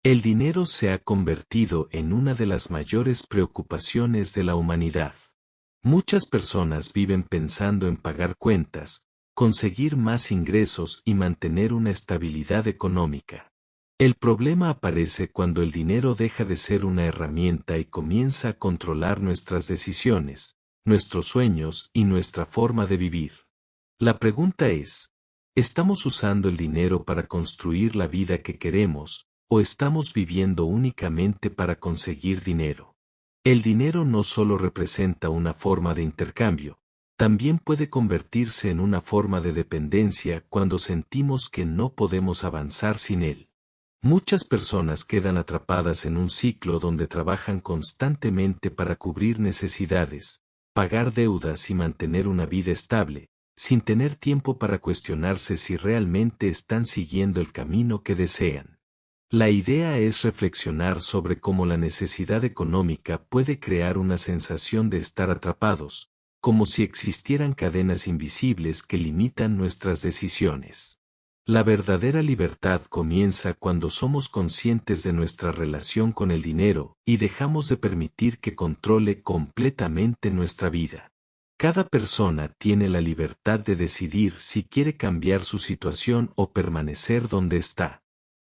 El dinero se ha convertido en una de las mayores preocupaciones de la humanidad. Muchas personas viven pensando en pagar cuentas, conseguir más ingresos y mantener una estabilidad económica. El problema aparece cuando el dinero deja de ser una herramienta y comienza a controlar nuestras decisiones, nuestros sueños y nuestra forma de vivir. La pregunta es, ¿estamos usando el dinero para construir la vida que queremos, o estamos viviendo únicamente para conseguir dinero? El dinero no solo representa una forma de intercambio, también puede convertirse en una forma de dependencia cuando sentimos que no podemos avanzar sin él. Muchas personas quedan atrapadas en un ciclo donde trabajan constantemente para cubrir necesidades, pagar deudas y mantener una vida estable, sin tener tiempo para cuestionarse si realmente están siguiendo el camino que desean. La idea es reflexionar sobre cómo la necesidad económica puede crear una sensación de estar atrapados, como si existieran cadenas invisibles que limitan nuestras decisiones. La verdadera libertad comienza cuando somos conscientes de nuestra relación con el dinero y dejamos de permitir que controle completamente nuestra vida. Cada persona tiene la libertad de decidir si quiere cambiar su situación o permanecer donde está.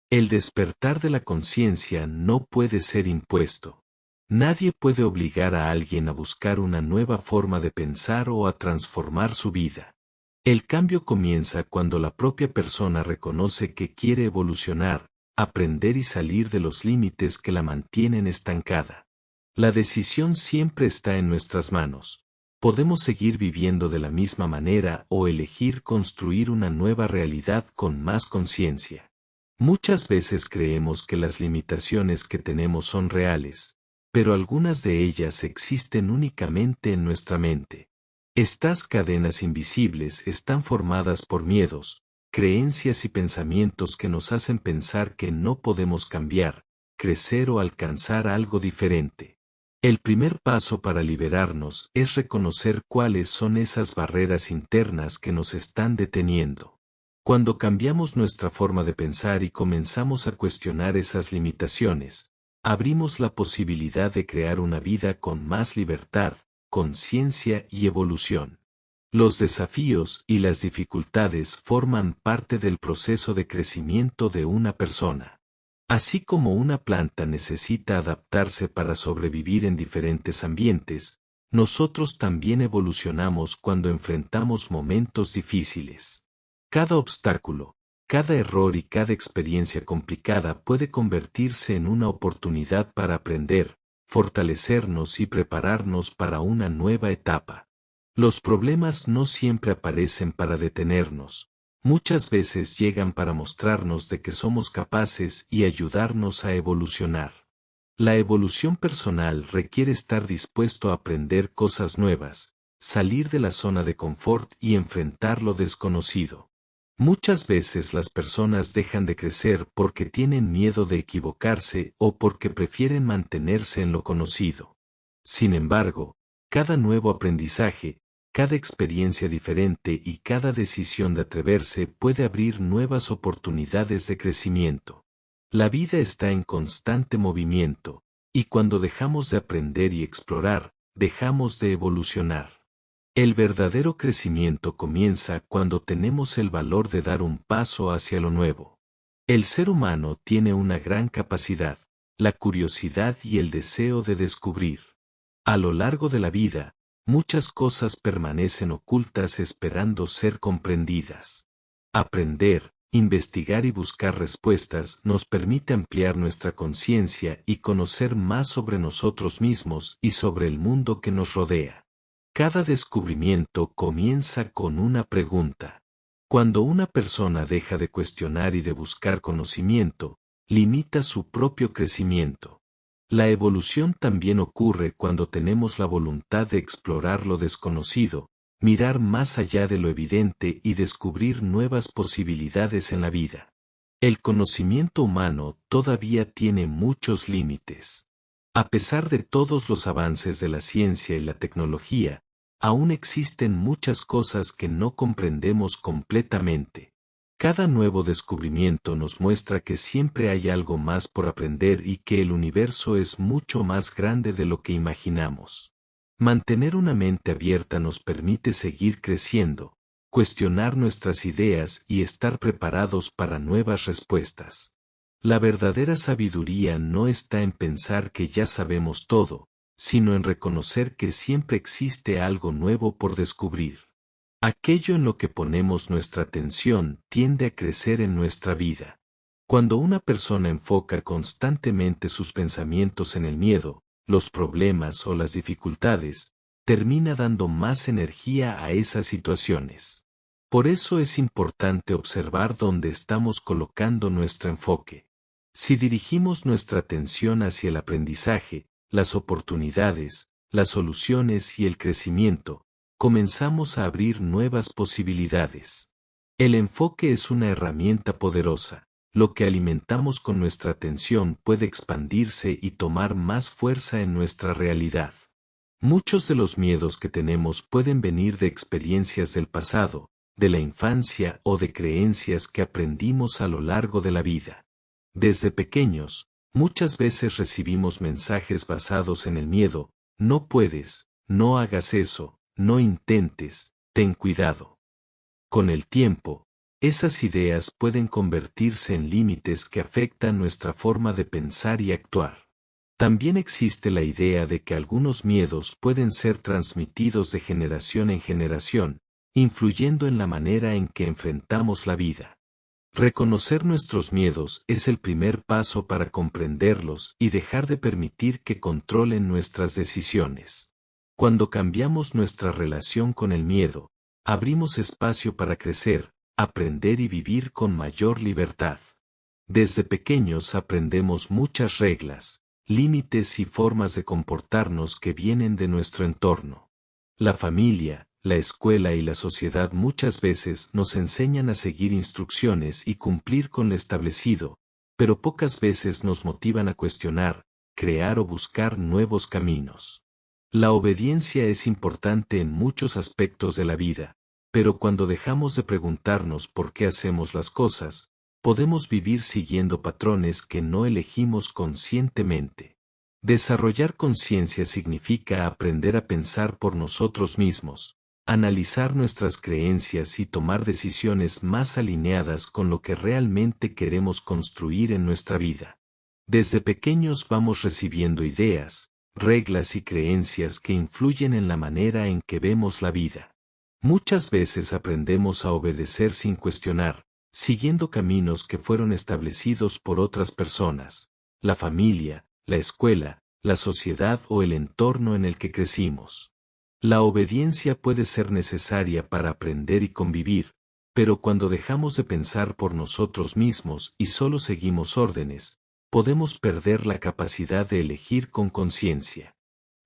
El despertar de la conciencia no puede ser impuesto. Nadie puede obligar a alguien a buscar una nueva forma de pensar o a transformar su vida. El cambio comienza cuando la propia persona reconoce que quiere evolucionar, aprender y salir de los límites que la mantienen estancada. La decisión siempre está en nuestras manos. Podemos seguir viviendo de la misma manera o elegir construir una nueva realidad con más conciencia. Muchas veces creemos que las limitaciones que tenemos son reales, pero algunas de ellas existen únicamente en nuestra mente. Estas cadenas invisibles están formadas por miedos, creencias y pensamientos que nos hacen pensar que no podemos cambiar, crecer o alcanzar algo diferente. El primer paso para liberarnos es reconocer cuáles son esas barreras internas que nos están deteniendo. Cuando cambiamos nuestra forma de pensar y comenzamos a cuestionar esas limitaciones, abrimos la posibilidad de crear una vida con más libertad, conciencia y evolución. Los desafíos y las dificultades forman parte del proceso de crecimiento de una persona. Así como una planta necesita adaptarse para sobrevivir en diferentes ambientes, nosotros también evolucionamos cuando enfrentamos momentos difíciles. Cada obstáculo, cada error y cada experiencia complicada puede convertirse en una oportunidad para aprender, fortalecernos y prepararnos para una nueva etapa. Los problemas no siempre aparecen para detenernos, muchas veces llegan para mostrarnos de que somos capaces y ayudarnos a evolucionar. La evolución personal requiere estar dispuesto a aprender cosas nuevas, salir de la zona de confort y enfrentar lo desconocido. Muchas veces las personas dejan de crecer porque tienen miedo de equivocarse o porque prefieren mantenerse en lo conocido. Sin embargo, cada nuevo aprendizaje, cada experiencia diferente y cada decisión de atreverse puede abrir nuevas oportunidades de crecimiento. La vida está en constante movimiento, y cuando dejamos de aprender y explorar, dejamos de evolucionar. El verdadero crecimiento comienza cuando tenemos el valor de dar un paso hacia lo nuevo. El ser humano tiene una gran capacidad, la curiosidad y el deseo de descubrir. A lo largo de la vida, muchas cosas permanecen ocultas esperando ser comprendidas. Aprender, investigar y buscar respuestas nos permite ampliar nuestra conciencia y conocer más sobre nosotros mismos y sobre el mundo que nos rodea. Cada descubrimiento comienza con una pregunta. Cuando una persona deja de cuestionar y de buscar conocimiento, limita su propio crecimiento. La evolución también ocurre cuando tenemos la voluntad de explorar lo desconocido, mirar más allá de lo evidente y descubrir nuevas posibilidades en la vida. El conocimiento humano todavía tiene muchos límites. A pesar de todos los avances de la ciencia y la tecnología, aún existen muchas cosas que no comprendemos completamente. Cada nuevo descubrimiento nos muestra que siempre hay algo más por aprender y que el universo es mucho más grande de lo que imaginamos. Mantener una mente abierta nos permite seguir creciendo, cuestionar nuestras ideas y estar preparados para nuevas respuestas. La verdadera sabiduría no está en pensar que ya sabemos todo, sino en reconocer que siempre existe algo nuevo por descubrir. Aquello en lo que ponemos nuestra atención tiende a crecer en nuestra vida. Cuando una persona enfoca constantemente sus pensamientos en el miedo, los problemas o las dificultades, termina dando más energía a esas situaciones. Por eso es importante observar dónde estamos colocando nuestro enfoque. Si dirigimos nuestra atención hacia el aprendizaje, las oportunidades, las soluciones y el crecimiento, comenzamos a abrir nuevas posibilidades. El enfoque es una herramienta poderosa. Lo que alimentamos con nuestra atención puede expandirse y tomar más fuerza en nuestra realidad. Muchos de los miedos que tenemos pueden venir de experiencias del pasado, de la infancia o de creencias que aprendimos a lo largo de la vida. Desde pequeños, muchas veces recibimos mensajes basados en el miedo: no puedes, no hagas eso, no intentes, ten cuidado. Con el tiempo, esas ideas pueden convertirse en límites que afectan nuestra forma de pensar y actuar. También existe la idea de que algunos miedos pueden ser transmitidos de generación en generación, influyendo en la manera en que enfrentamos la vida. Reconocer nuestros miedos es el primer paso para comprenderlos y dejar de permitir que controlen nuestras decisiones. Cuando cambiamos nuestra relación con el miedo, abrimos espacio para crecer, aprender y vivir con mayor libertad. Desde pequeños aprendemos muchas reglas, límites y formas de comportarnos que vienen de nuestro entorno. La familia, la escuela y la sociedad muchas veces nos enseñan a seguir instrucciones y cumplir con lo establecido, pero pocas veces nos motivan a cuestionar, crear o buscar nuevos caminos. La obediencia es importante en muchos aspectos de la vida, pero cuando dejamos de preguntarnos por qué hacemos las cosas, podemos vivir siguiendo patrones que no elegimos conscientemente. Desarrollar conciencia significa aprender a pensar por nosotros mismos, analizar nuestras creencias y tomar decisiones más alineadas con lo que realmente queremos construir en nuestra vida. Desde pequeños vamos recibiendo ideas, reglas y creencias que influyen en la manera en que vemos la vida. Muchas veces aprendemos a obedecer sin cuestionar, siguiendo caminos que fueron establecidos por otras personas, la familia, la escuela, la sociedad o el entorno en el que crecimos. La obediencia puede ser necesaria para aprender y convivir, pero cuando dejamos de pensar por nosotros mismos y solo seguimos órdenes, podemos perder la capacidad de elegir con conciencia.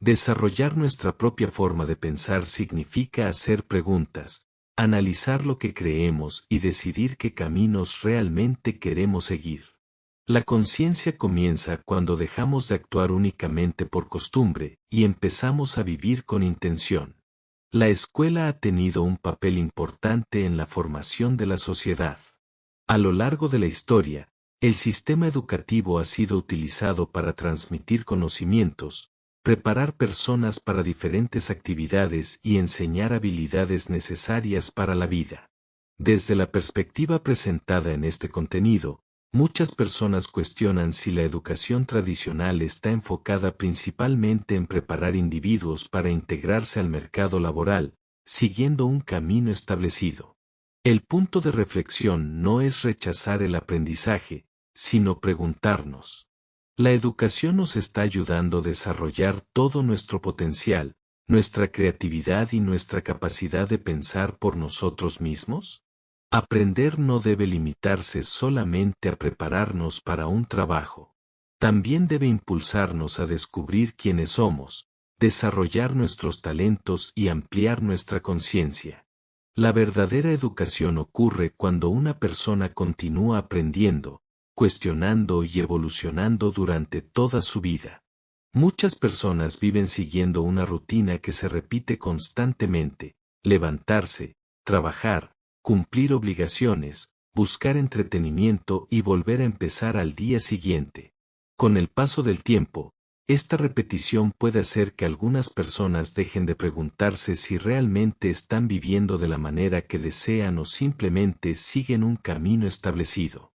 Desarrollar nuestra propia forma de pensar significa hacer preguntas, analizar lo que creemos y decidir qué caminos realmente queremos seguir. La conciencia comienza cuando dejamos de actuar únicamente por costumbre y empezamos a vivir con intención. La escuela ha tenido un papel importante en la formación de la sociedad. A lo largo de la historia, el sistema educativo ha sido utilizado para transmitir conocimientos, preparar personas para diferentes actividades y enseñar habilidades necesarias para la vida. Desde la perspectiva presentada en este contenido, muchas personas cuestionan si la educación tradicional está enfocada principalmente en preparar individuos para integrarse al mercado laboral, siguiendo un camino establecido. El punto de reflexión no es rechazar el aprendizaje, sino preguntarnos: ¿la educación nos está ayudando a desarrollar todo nuestro potencial, nuestra creatividad y nuestra capacidad de pensar por nosotros mismos? Aprender no debe limitarse solamente a prepararnos para un trabajo. También debe impulsarnos a descubrir quiénes somos, desarrollar nuestros talentos y ampliar nuestra conciencia. La verdadera educación ocurre cuando una persona continúa aprendiendo, cuestionando y evolucionando durante toda su vida. Muchas personas viven siguiendo una rutina que se repite constantemente: levantarse, trabajar, cumplir obligaciones, buscar entretenimiento y volver a empezar al día siguiente. Con el paso del tiempo, esta repetición puede hacer que algunas personas dejen de preguntarse si realmente están viviendo de la manera que desean o simplemente siguen un camino establecido.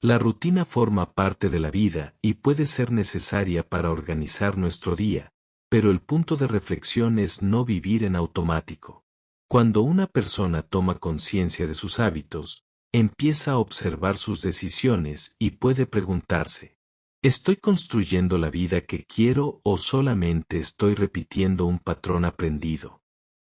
La rutina forma parte de la vida y puede ser necesaria para organizar nuestro día, pero el punto de reflexión es no vivir en automático. Cuando una persona toma conciencia de sus hábitos, empieza a observar sus decisiones y puede preguntarse, ¿estoy construyendo la vida que quiero o solamente estoy repitiendo un patrón aprendido?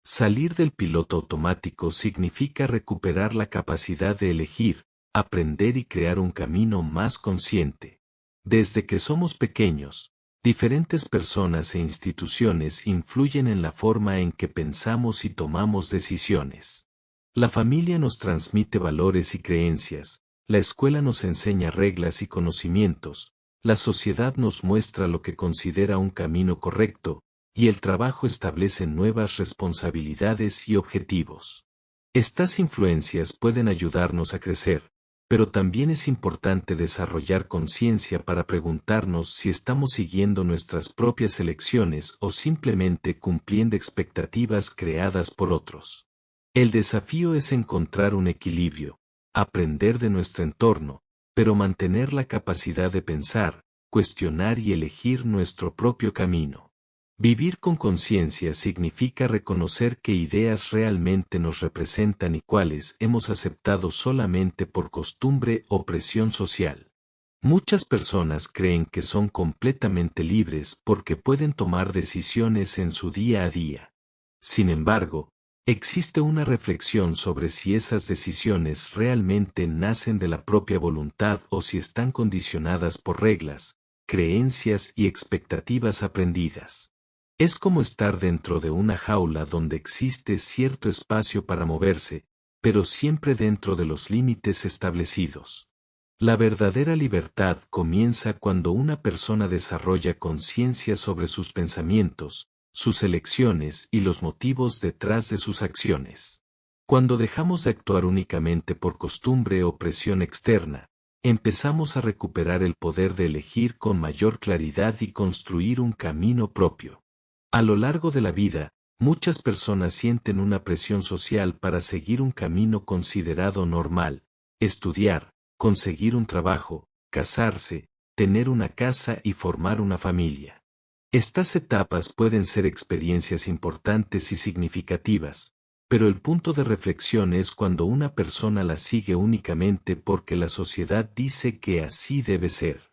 Salir del piloto automático significa recuperar la capacidad de elegir, aprender y crear un camino más consciente. Desde que somos pequeños, diferentes personas e instituciones influyen en la forma en que pensamos y tomamos decisiones. La familia nos transmite valores y creencias, la escuela nos enseña reglas y conocimientos, la sociedad nos muestra lo que considera un camino correcto, y el trabajo establece nuevas responsabilidades y objetivos. Estas influencias pueden ayudarnos a crecer, pero también es importante desarrollar conciencia para preguntarnos si estamos siguiendo nuestras propias elecciones o simplemente cumpliendo expectativas creadas por otros. El desafío es encontrar un equilibrio, aprender de nuestro entorno, pero mantener la capacidad de pensar, cuestionar y elegir nuestro propio camino. Vivir con conciencia significa reconocer qué ideas realmente nos representan y cuáles hemos aceptado solamente por costumbre o presión social. Muchas personas creen que son completamente libres porque pueden tomar decisiones en su día a día. Sin embargo, existe una reflexión sobre si esas decisiones realmente nacen de la propia voluntad o si están condicionadas por reglas, creencias y expectativas aprendidas. Es como estar dentro de una jaula donde existe cierto espacio para moverse, pero siempre dentro de los límites establecidos. La verdadera libertad comienza cuando una persona desarrolla conciencia sobre sus pensamientos, sus elecciones y los motivos detrás de sus acciones. Cuando dejamos de actuar únicamente por costumbre o presión externa, empezamos a recuperar el poder de elegir con mayor claridad y construir un camino propio. A lo largo de la vida, muchas personas sienten una presión social para seguir un camino considerado normal, estudiar, conseguir un trabajo, casarse, tener una casa y formar una familia. Estas etapas pueden ser experiencias importantes y significativas, pero el punto de reflexión es cuando una persona las sigue únicamente porque la sociedad dice que así debe ser.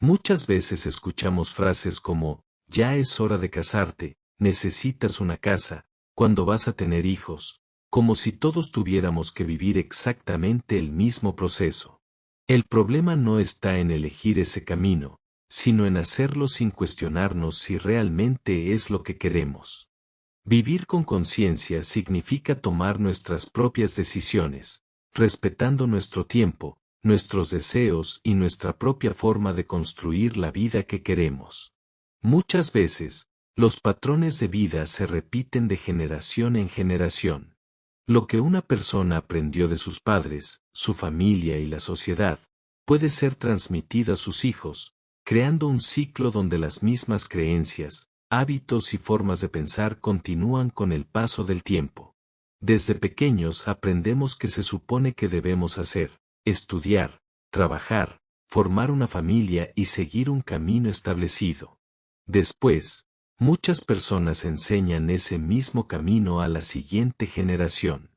Muchas veces escuchamos frases como, ya es hora de casarte, necesitas una casa, cuando vas a tener hijos, como si todos tuviéramos que vivir exactamente el mismo proceso. El problema no está en elegir ese camino, sino en hacerlo sin cuestionarnos si realmente es lo que queremos. Vivir con conciencia significa tomar nuestras propias decisiones, respetando nuestro tiempo, nuestros deseos y nuestra propia forma de construir la vida que queremos. Muchas veces, los patrones de vida se repiten de generación en generación. Lo que una persona aprendió de sus padres, su familia y la sociedad, puede ser transmitido a sus hijos, creando un ciclo donde las mismas creencias, hábitos y formas de pensar continúan con el paso del tiempo. Desde pequeños aprendemos que se supone que debemos hacer, estudiar, trabajar, formar una familia y seguir un camino establecido. Después, muchas personas enseñan ese mismo camino a la siguiente generación.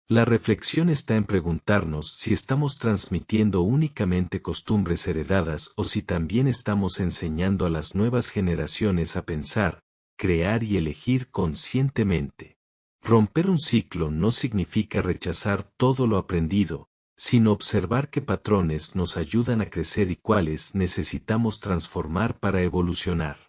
La reflexión está en preguntarnos si estamos transmitiendo únicamente costumbres heredadas o si también estamos enseñando a las nuevas generaciones a pensar, crear y elegir conscientemente. Romper un ciclo no significa rechazar todo lo aprendido, sino observar qué patrones nos ayudan a crecer y cuáles necesitamos transformar para evolucionar.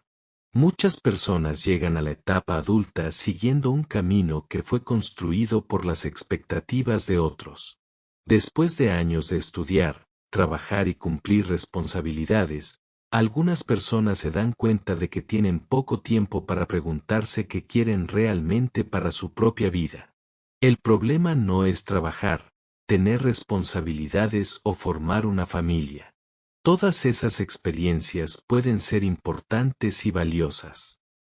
Muchas personas llegan a la etapa adulta siguiendo un camino que fue construido por las expectativas de otros. Después de años de estudiar, trabajar y cumplir responsabilidades, algunas personas se dan cuenta de que tienen poco tiempo para preguntarse qué quieren realmente para su propia vida. El problema no es trabajar, tener responsabilidades o formar una familia. Todas esas experiencias pueden ser importantes y valiosas.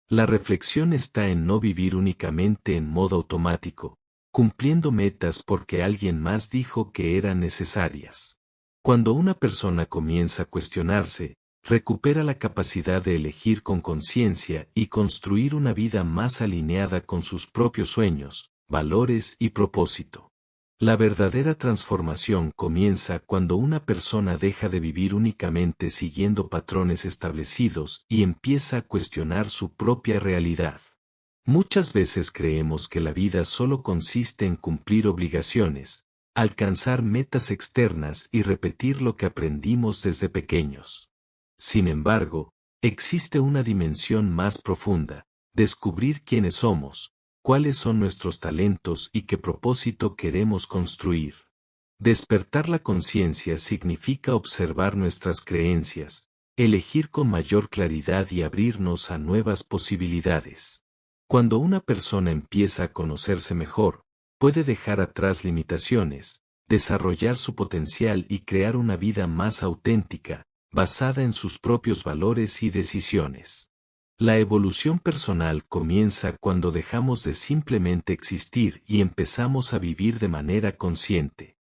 La reflexión está en no vivir únicamente en modo automático, cumpliendo metas porque alguien más dijo que eran necesarias. Cuando una persona comienza a cuestionarse, recupera la capacidad de elegir con conciencia y construir una vida más alineada con sus propios sueños, valores y propósito. La verdadera transformación comienza cuando una persona deja de vivir únicamente siguiendo patrones establecidos y empieza a cuestionar su propia realidad. Muchas veces creemos que la vida solo consiste en cumplir obligaciones, alcanzar metas externas y repetir lo que aprendimos desde pequeños. Sin embargo, existe una dimensión más profunda, descubrir quiénes somos, cuáles son nuestros talentos y qué propósito queremos construir. Despertar la conciencia significa observar nuestras creencias, elegir con mayor claridad y abrirnos a nuevas posibilidades. Cuando una persona empieza a conocerse mejor, puede dejar atrás limitaciones, desarrollar su potencial y crear una vida más auténtica, basada en sus propios valores y decisiones. La evolución personal comienza cuando dejamos de simplemente existir y empezamos a vivir de manera consciente.